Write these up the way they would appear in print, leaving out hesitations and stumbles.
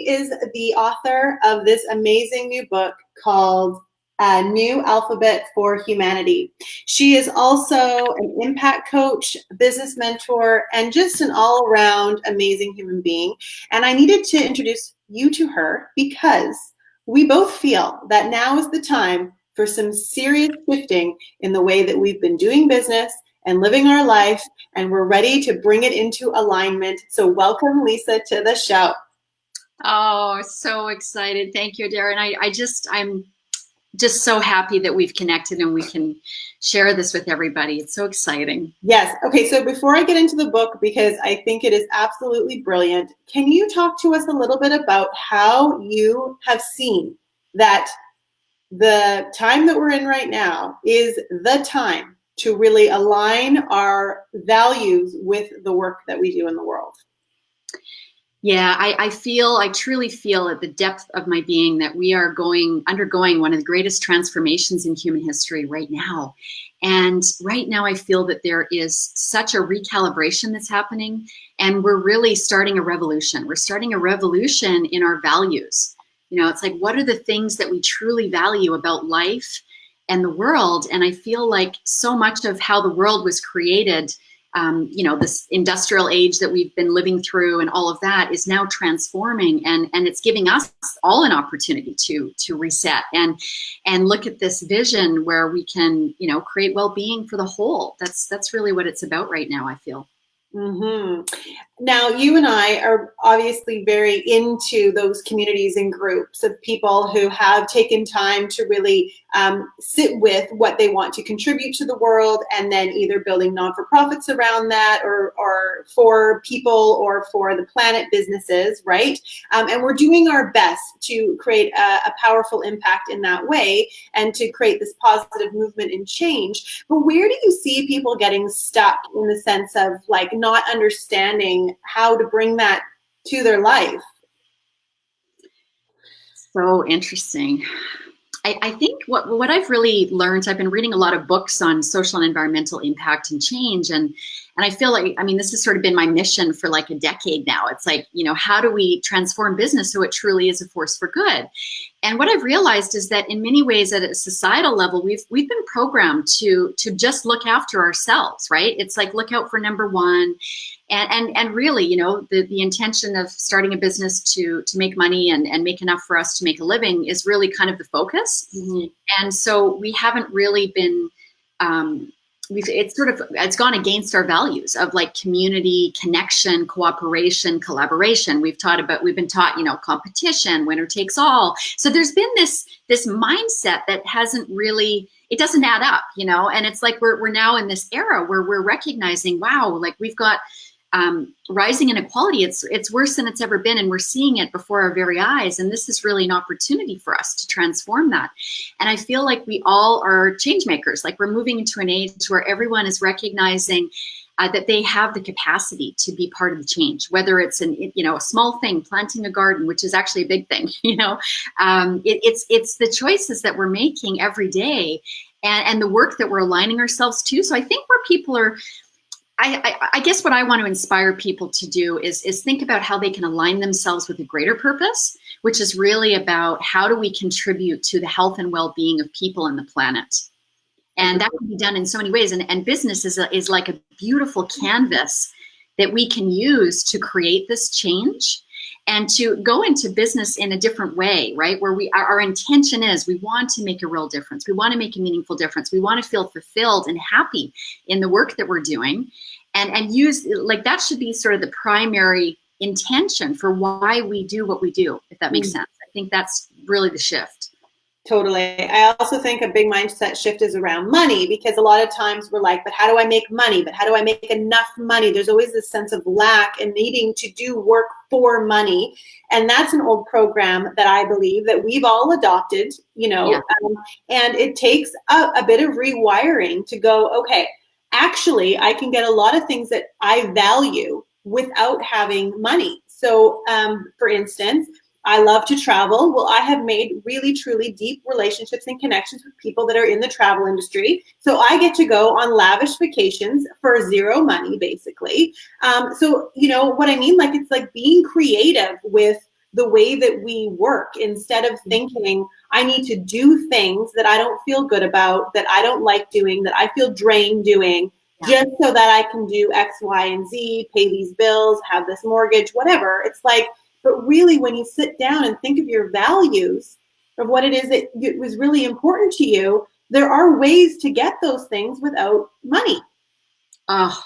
is the author of this amazing new book called A New Alphabet for Humanity. She is also an impact coach, business mentor, and just an all-around amazing human being. And I needed to introduce you to her because we both feel that now is the time for some serious shifting in the way that we've been doing business and living our life, and we're ready to bring it into alignment. So welcome, Leesa, to the show. Oh, so excited. Thank you, Darren. I'm just so happy that we've connected and we can share this with everybody. It's so exciting. Yes. Okay. So before I get into the book, because I think it is absolutely brilliant, can you talk to us a little bit about how you have seen that the time that we're in right now is the time to really align our values with the work that we do in the world? Yeah, I truly feel at the depth of my being that we are undergoing one of the greatest transformations in human history right now. And right now I feel that there is such a recalibration that's happening, and we're really starting a revolution. We're starting a revolution in our values. You know, it's like, what are the things that we truly value about life and the world? And I feel like so much of how the world was created, this industrial age that we've been living through and all of that is now transforming, and it's giving us all an opportunity to reset and look at this vision where we can, create well-being for the whole. That's really what it's about right now, I feel. Mm-hmm. Now, you and I are obviously very into those communities and groups of people who have taken time to really sit with what they want to contribute to the world, and then either building non-for-profits around that, or for people or for the planet businesses, right? And we're doing our best to create a powerful impact in that way and to create this positive movement and change. But where do you see people getting stuck in the sense of like not understanding how to bring that to their life? So interesting. I think what I've really learned, I've been reading a lot of books on social and environmental impact and change, and I feel like, this has sort of been my mission for like a decade now. It's like, how do we transform business so it truly is a force for good? And what I've realized is that in many ways at a societal level, we've been programmed to just look after ourselves, right? It's like, look out for number one. And really, the intention of starting a business to make money and make enough for us to make a living is really kind of the focus. Mm-hmm. And so we haven't really been, it's gone against our values of like community, connection, cooperation, collaboration. We've been taught, competition, winner takes all. So there's been this mindset that hasn't really, it doesn't add up, and it's like, we're now in this era where we're recognizing, wow, like we've got rising inequality. It's worse than it's ever been, and we're seeing it before our very eyes. And this is really an opportunity for us to transform that. And I feel like we all are change makers. Like we're moving into an age where everyone is recognizing that they have the capacity to be part of the change, whether it's a small thing, planting a garden, which is actually a big thing. It's the choices that we're making every day, and the work that we're aligning ourselves to. So I think where people are, I guess what I want to inspire people to do is think about how they can align themselves with a greater purpose, which is really about how do we contribute to the health and well-being of people and the planet. And that can be done in so many ways. And business is like a beautiful canvas that we can use to create this change and to go into business in a different way, right? Where our intention is, we want to make a real difference. We want to make a meaningful difference. We want to feel fulfilled and happy in the work that we're doing, and use, like, that should be sort of the primary intention for why we do what we do, if that makes sense. I think that's really the shift. Totally. I also think a big mindset shift is around money, because a lot of times we're like, but how do I make money? But how do I make enough money? There's always this sense of lack and needing to do work for money. And that's an old program that I believe that we've all adopted, and it takes a bit of rewiring to go, okay, actually, I can get a lot of things that I value without having money. So, for instance, I love to travel. Well, I have made really, truly deep relationships and connections with people that are in the travel industry. So I get to go on lavish vacations for zero money, basically. So, what I mean? Like, it's like being creative with the way that we work, instead of thinking I need to do things that I don't feel good about, that I don't like doing, that I feel drained doing, just so that I can do X, Y, and Z, pay these bills, have this mortgage, whatever. It's like, but really when you sit down and think of your values, of what it is that it was really important to you, there are ways to get those things without money. Oh,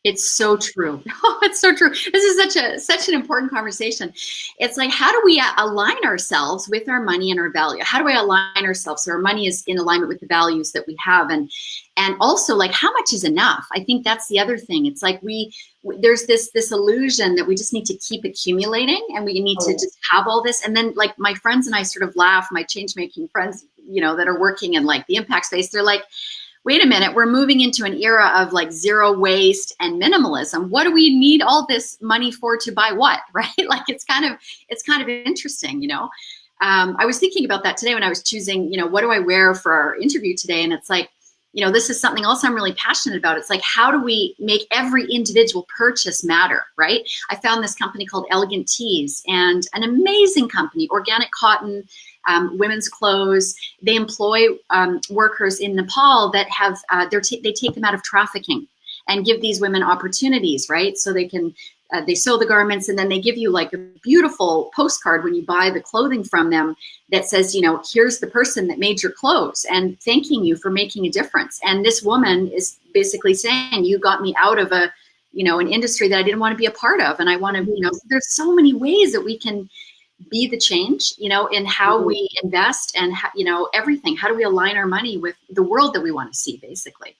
it's so true. Oh, it's so true. This is such an important conversation. It's like, how do we align ourselves with our money and our value? How do we align ourselves so our money is in alignment with the values that we have? And also, like, how much is enough? I think that's the other thing. It's like there's this illusion that we just need to keep accumulating, and we need to just have all this. And then, like, my friends and I sort of laugh, my change making friends, that are working in like the impact space, they're like, wait a minute, we're moving into an era of like zero waste and minimalism. What do we need all this money for, to buy what, right? Like, it's kind of interesting, I was thinking about that today when I was choosing, what do I wear for our interview today? And it's like, this is something else I'm really passionate about. It's like, how do we make every individual purchase matter, right? I found this company called Elegant Teas, and an amazing company, organic cotton, women's clothes. They employ workers in Nepal that have, they take them out of trafficking and give these women opportunities, right? So they can, they sew the garments, and then they give you like a beautiful postcard when you buy the clothing from them that says, here's the person that made your clothes and thanking you for making a difference. And this woman is basically saying, you got me out of an industry that I didn't want to be a part of. And I want to, there's so many ways that we can be the change, in how we invest and, everything. How do we align our money with the world that we want to see, basically?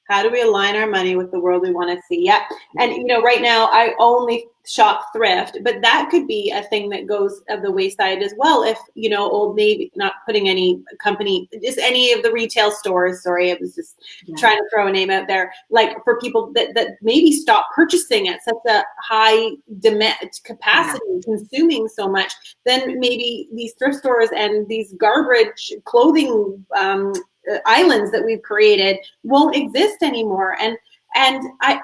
How do we align our money with the world we want to see? Yeah. And, right now I only shop thrift, but that could be a thing that goes of the wayside as well. If, Old Navy, not putting any company, just any of the retail stores, sorry, I was just trying to throw a name out there, like for people that maybe stop purchasing at such a high demand capacity, consuming so much, then maybe these thrift stores and these garbage clothing islands that we've created won't exist anymore. And I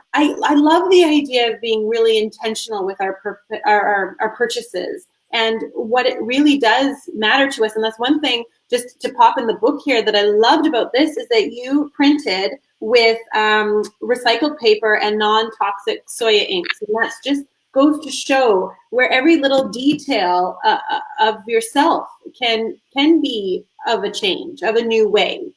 love the idea of being really intentional with our purchases and what it really does matter to us. And that's one thing, just to pop in the book here, that I loved about this is that you printed with recycled paper and non-toxic soya inks. And that's just goes to show where every little detail of yourself can be of a change, of a new way.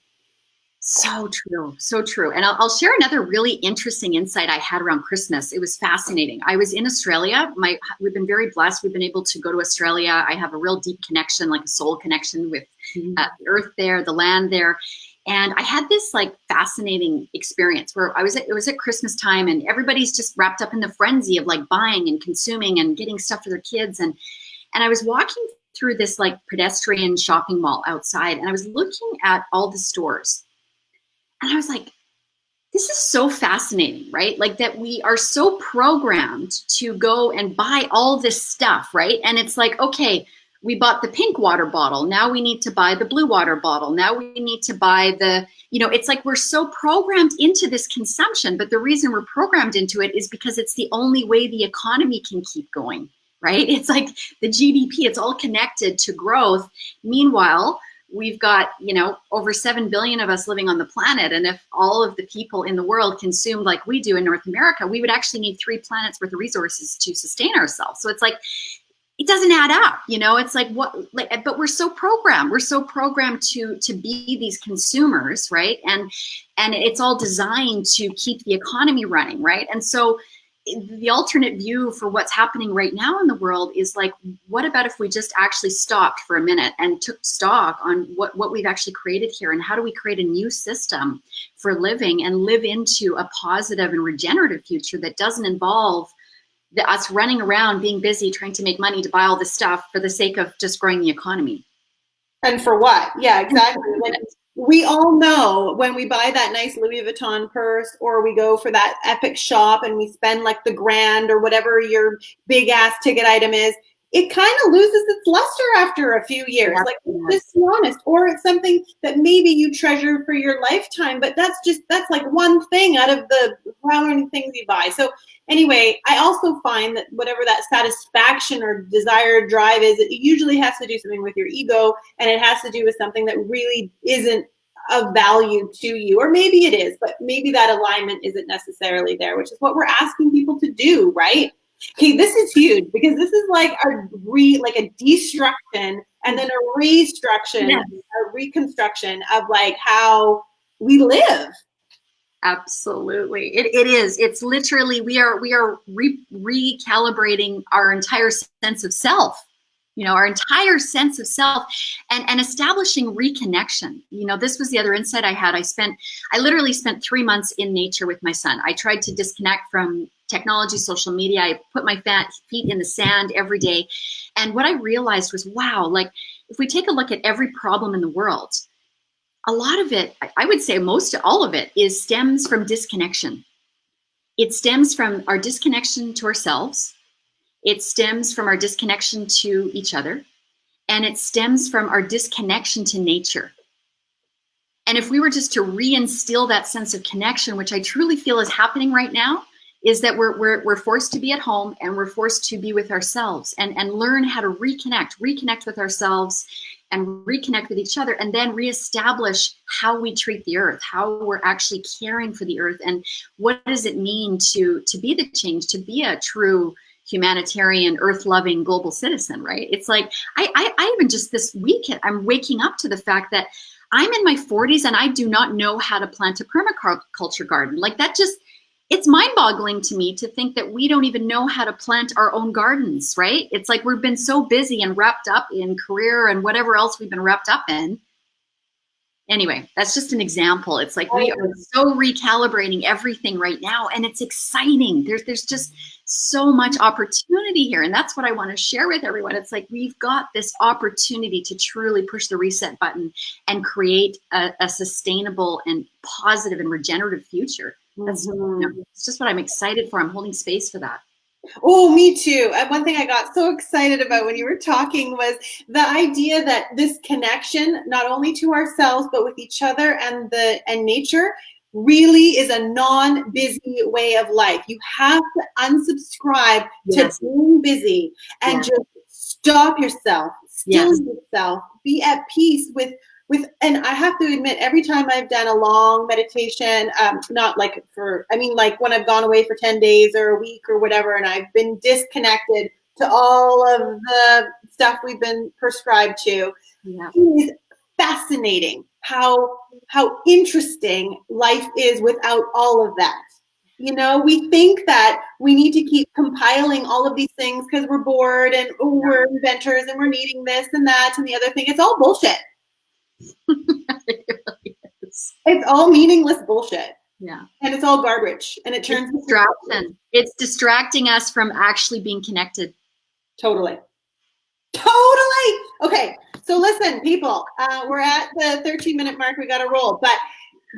So true. So true. And I'll share another really interesting insight I had around Christmas. It was fascinating. I was in Australia. We've been very blessed. We've been able to go to Australia. I have a real deep connection, like a soul connection with the earth there, the land there. And I had this like fascinating experience where it was at Christmas time, and everybody's just wrapped up in the frenzy of like buying and consuming and getting stuff for their kids. And I was walking through this like pedestrian shopping mall outside, and I was looking at all the stores. And I was like, this is so fascinating, right? Like that we are so programmed to go and buy all this stuff, right? And it's like, okay, we bought the pink water bottle. Now we need to buy the blue water bottle. Now we need to buy it's like we're so programmed into this consumption. But the reason we're programmed into it is because it's the only way the economy can keep going, right? It's like the GDP, it's all connected to growth. Meanwhile, we've got, over 7 billion of us living on the planet. And if all of the people in the world consumed like we do in North America, we would actually need 3 planets worth of resources to sustain ourselves. So it's like, it doesn't add up, it's like but we're so programmed. We're so programmed to be these consumers, right? And it's all designed to keep the economy running, right? And so the alternate view for what's happening right now in the world is like, what about if we just actually stopped for a minute and took stock on what we've actually created here, and how do we create a new system for living and live into a positive and regenerative future that doesn't involve us running around being busy trying to make money to buy all this stuff for the sake of just growing the economy. And for what? Yeah, exactly. Like, we all know when we buy that nice Louis Vuitton purse, or we go for that epic shop and we spend like the $1,000 or whatever your big ass ticket item is, it kind of loses its luster after a few years. Yes, Like, yes. just be honest. Or it's something that maybe you treasure for your lifetime, but that's like one thing out of the how many things you buy. So anyway, I also find that whatever that satisfaction or desire drive is, it usually has to do something with your ego, and it has to do with something that really isn't of value to you. Or maybe it is, but maybe that alignment isn't necessarily there, which is what we're asking people to do, right? Okay, this is huge because this is like a destruction and then a restructuration, Yes. a reconstruction of like how we live. Absolutely. It is. It's literally, we are recalibrating our entire sense of self, our entire sense of self, and establishing reconnection. This was the other insight I had. I literally spent 3 months in nature with my son. I tried to disconnect from technology, social media. I put my feet in the sand every day. And what I realized was, wow, like if we take a look at every problem in the world, a lot of it, I would say all of it, stems from disconnection. It stems from our disconnection to ourselves. It stems from our disconnection to each other. And it stems from our disconnection to nature. And if we were just to reinstill that sense of connection, which I truly feel is happening right now, is that we're forced to be at home and we're forced to be with ourselves and learn how to reconnect with ourselves and reconnect with each other, and then reestablish how we treat the earth, how we're actually caring for the earth, and what does it mean to be the change, to be a true humanitarian, earth-loving global citizen, right? It's like, I even just this week, I'm waking up to the fact that I'm in my 40s and I do not know how to plant a permaculture garden. Like that just, it's mind-boggling to me to think that we don't even know how to plant our own gardens, right? It's like we've been so busy and wrapped up in career and whatever else we've been wrapped up in. Anyway, that's just an example. It's like we are so recalibrating everything right now, and it's exciting. There's just so much opportunity here, and that's what I want to share with everyone. It's like we've got this opportunity to truly push the reset button and create a sustainable and positive and regenerative future. That's it's just what I'm excited for. I'm holding space for that. Oh, me too. And one thing I got so excited about when you were talking was the idea that this connection, not only to ourselves, but with each other and nature, really is a non-busy way of life. You have to unsubscribe to being busy and just stop yourself, still yourself, be at peace with, and I have to admit, every time I've done a long meditation, not like like when I've gone away for 10 days or a week or whatever, and I've been disconnected to all of the stuff we've been prescribed to, it is fascinating how interesting life is without all of that. We think that we need to keep compiling all of these things because we're bored and we're inventors and we're needing this and that and the other thing. It's all bullshit. It really is. It's all meaningless bullshit. Yeah. And it's all garbage. And it turns into distraction. It's distracting us from actually being connected. Totally. Okay. So listen, people, we're at the 13-minute mark. We got to roll. But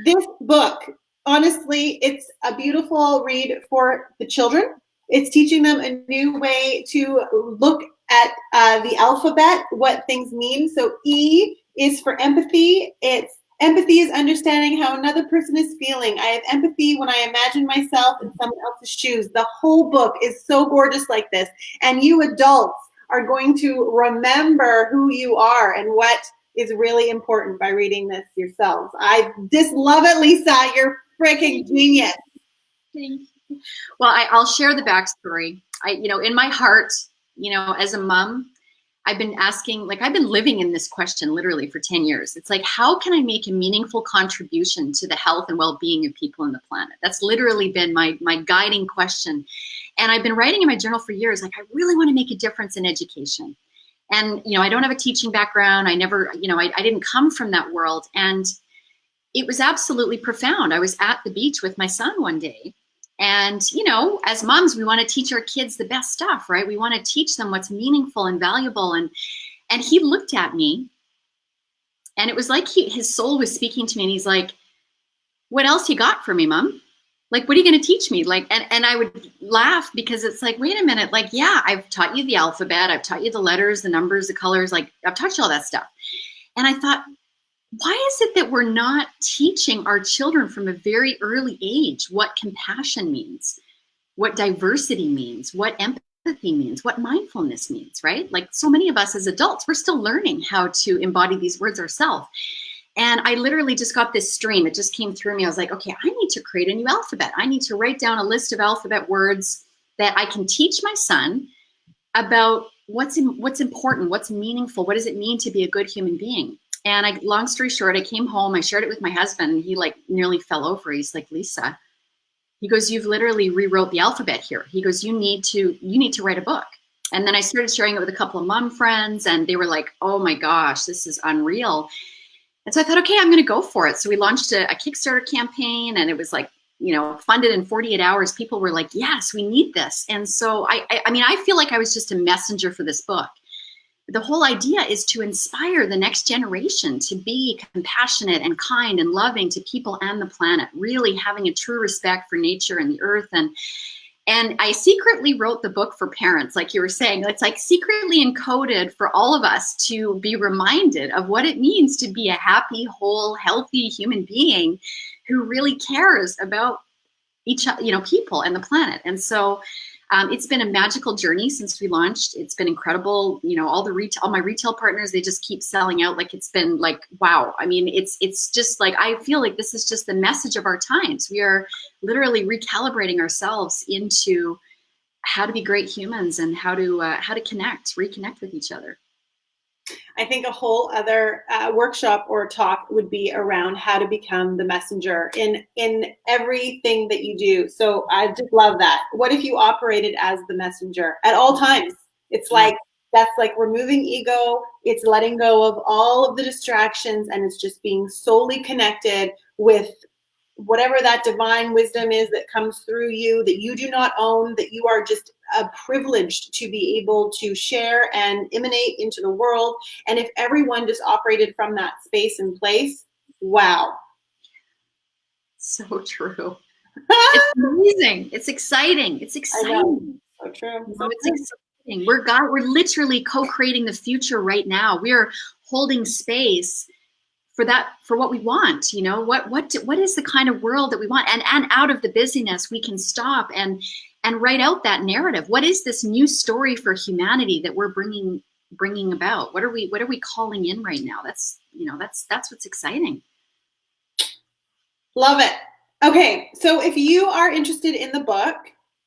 this book, honestly, it's a beautiful read for the children. It's teaching them a new way to look at the alphabet, what things mean. So E is for empathy. Empathy is understanding how another person is feeling. I have empathy when I imagine myself in someone else's shoes. The whole book is so gorgeous like this. And you adults are going to remember who you are and what is really important by reading this yourselves. I just love it, Leesa. You're freaking genius. Thank you. Well, I'll share the backstory. In my heart, as a mom, I've been living in this question literally for 10 years. It's like, how can I make a meaningful contribution to the health and well-being of people on the planet? That's literally been my guiding question. And I've been writing in my journal for years, like, I really want to make a difference in education. And, I don't have a teaching background. I never, I didn't come from that world. And it was absolutely profound. I was at the beach with my son one day. And, as moms, we want to teach our kids the best stuff, right? We want to teach them what's meaningful and valuable. And he looked at me, and it was like his soul was speaking to me. And he's like, "What else you got for me, Mom?" like, what are you going to teach me? Like, and I would laugh because it's like, wait a minute, like, yeah, I've taught you the alphabet, I've taught you the letters, the numbers, the colors, like I've taught you all that stuff. And I thought, why is it that we're not teaching our children from a very early age what compassion means, what diversity means, what empathy means, what mindfulness means, right? Like so many of us as adults, we're still learning how to embody these words ourselves. And I literally just got this stream. It just came through me. I was like, okay, I need to create a new alphabet. I need to write down a list of alphabet words that I can teach my son about what's important, what's meaningful, what does it mean to be a good human being. And long story short, I came home, I shared it with my husband, and he like nearly fell over. He's like, Leesa, he goes, you've literally rewrote the alphabet here. He goes, you need to write a book. And then I started sharing it with a couple of mom friends, and they were like, oh my gosh, this is unreal. And so I thought, okay, I'm going to go for it. So we launched a Kickstarter campaign, and it was like, funded in 48 hours. People were like, yes, we need this. And so I mean, I feel like I was just a messenger for this book. The whole idea is to inspire the next generation to be compassionate and kind and loving to people and the planet, really having a true respect for nature and the earth. And I secretly wrote the book for parents, like you were saying. It's like secretly encoded for all of us to be reminded of what it means to be a happy, whole, healthy human being who really cares about people and the planet. And so it's been a magical journey since we launched. It's been incredible. All my retail partners, they just keep selling out. Like, it's been like, wow. I mean, it's just like, I feel like this is just the message of our times. We are literally recalibrating ourselves into how to be great humans and how to reconnect with each other. I think a whole other workshop or talk would be around how to become the messenger in everything that you do. So I just love that. What if you operated as the messenger at all times? It's like, that's like removing ego. It's letting go of all of the distractions, and it's just being solely connected with whatever that divine wisdom is that comes through you, that you do not own, that you are just privileged to be able to share and emanate into the world. And if everyone just operated from that space and place, wow. So true. It's amazing. It's exciting. It's exciting. So true. It's exciting. We're literally co-creating the future right now. We are holding space for what we want. What is the kind of world that we want, and out of the busyness we can stop and write out that narrative. What is this new story for humanity that we're bringing about? What are we calling in right now? That's what's exciting. Love it. Okay, so if you are interested in the book,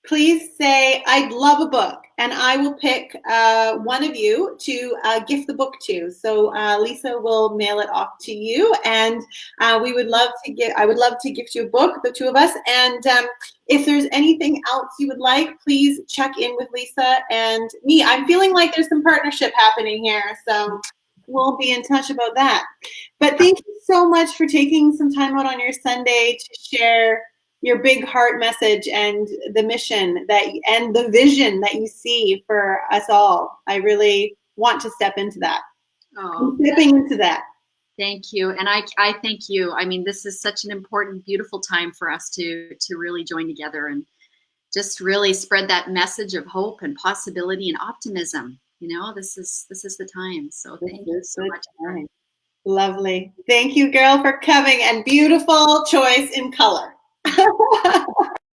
please say, I'd love a book, and I will pick one of you to gift the book to. So Leesa will mail it off to you, and I would love to gift you a book, the two of us. And if there's anything else you would like, please check in with Leesa and me. I'm feeling like there's some partnership happening here, so we'll be in touch about that. But thank you so much for taking some time out on your Sunday to share your big heart message and the mission and the vision that you see for us all. I really want to step into that. I'm stepping into that. Thank you. And I thank you. I mean, this is such an important, beautiful time for us to really join together and just really spread that message of hope and possibility and optimism. This is the time. So thank you so much. Lovely. Thank you, girl, for coming, and beautiful choice in color.